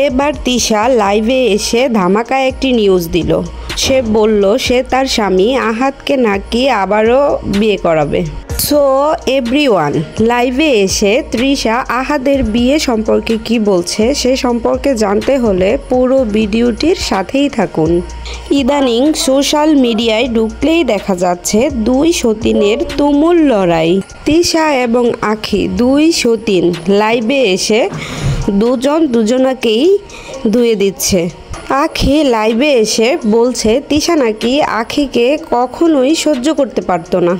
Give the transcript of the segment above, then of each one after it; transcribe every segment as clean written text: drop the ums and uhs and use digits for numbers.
এবার তিশা লাইভে এসে ধামাকা একটি নিউজ দিল। সে বলল সে তার স্বামী আহাদকে নাকি আবারও বিয়ে করাবে। সো এভরিওয়ান, লাইভে এসে তৃষা আহাদের বিয়ে সম্পর্কে কি বলছে সে সম্পর্কে জানতে হলে পুরো ভিডিওটির সাথেই থাকুন। ইদানিং সোশ্যাল মিডিয়ায় ঢুকলেই দেখা যাচ্ছে দুই সতীনের তুমুল লড়াই। তৃষা এবং আখি দুই সতীন লাইভে এসে দুজন দুজনাকেই ধুয়ে দিচ্ছে। আখি লাইভে এসে বলছে তৃষা নাকি আখিকে কখনোই সহ্য করতে পারতো না।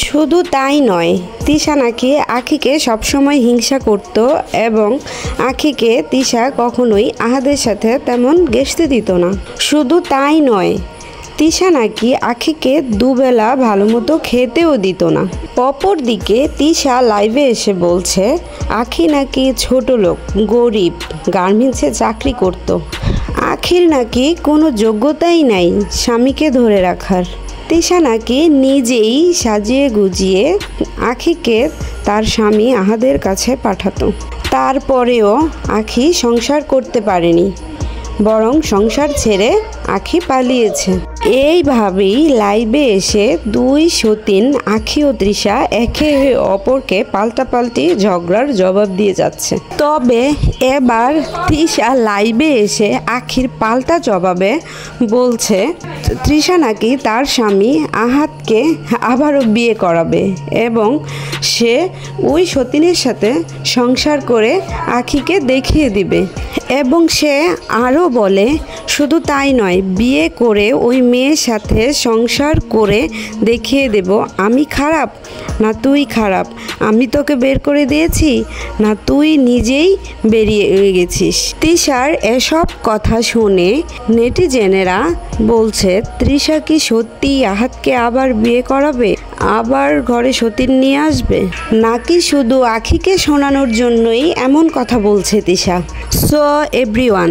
শুধু তাই নয়, তৃষা নাকি আখিকে সবসময় হিংসা করত এবং আখিকে তৃষা কখনোই আহাদের সাথে তেমন ঘেঁষতে দিত না। শুধু তাই নয়, তৃষা নাকি আখিকে দুবেলা ভালো মতো খেতেও দিত না। অপরদিকে তৃষা লাইভে এসে বলছে আখি নাকি ছোট লোক, গরিব, গার্মেন্টসে চাকরি করত। আখির নাকি কোনো যোগ্যতাই নাই স্বামীকে ধরে রাখার। তৃষা নাকি নিজেই সাজিয়ে গুজিয়ে আখিকে তার স্বামী আহাদের কাছে পাঠাতো। তারপরেও আখি সংসার করতে পারেনি, বরং সংসার ছেড়ে আখি পালিয়েছে। এইভাবেই লাইভে এসে দুই সতীন আখি ও তৃষা একে অপরকে পাল্টাপাল্টি ঝগড়ার জবাব দিয়ে যাচ্ছে। তবে এবার তৃষা লাইভে এসে আখির পাল্টা জবাবে বলছে তৃষা নাকি তার স্বামী আহাদকে আবারও বিয়ে করাবে এবং সে ওই সতীনের সাথে সংসার করে আখিকে দেখিয়ে দিবে। এবং সে আরও বলে শুধু তাই নয়, বিয়ে করে ওই মেয়ের সাথে সংসার করে দেখিয়ে দেব আমি খারাপ না তুই খারাপ, আমি তোকে বের করে দিয়েছি না তুই নিজেই বেরিয়ে গেছিস। তৃষার এসব কথা শুনে নেটিজেনেরা বলছে তৃষা কি সত্যি আহাদকে আবার বিয়ে করাবে, আবার ঘরে সতীন নিয়ে আসবে, নাকি শুধু আখিকে শোনানোর জন্যই এমন কথা বলছে তৃষা। সো এভরিওয়ান,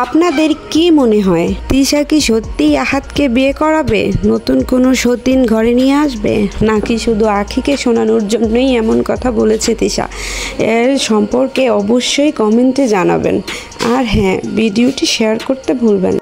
আপনাদের কি মনে হয় তৃষা কি সত্যিই আহাদকে বিয়ে করাবে, নতুন কোনো সতীন ঘরে নিয়ে আসবে, নাকি শুধু আখিকে শোনানোর জন্যই এমন কথা বলেছে তৃষা? এর সম্পর্কে অবশ্যই কমেন্টে জানাবেন। আর হ্যাঁ, ভিডিওটি শেয়ার করতে ভুলবেন না।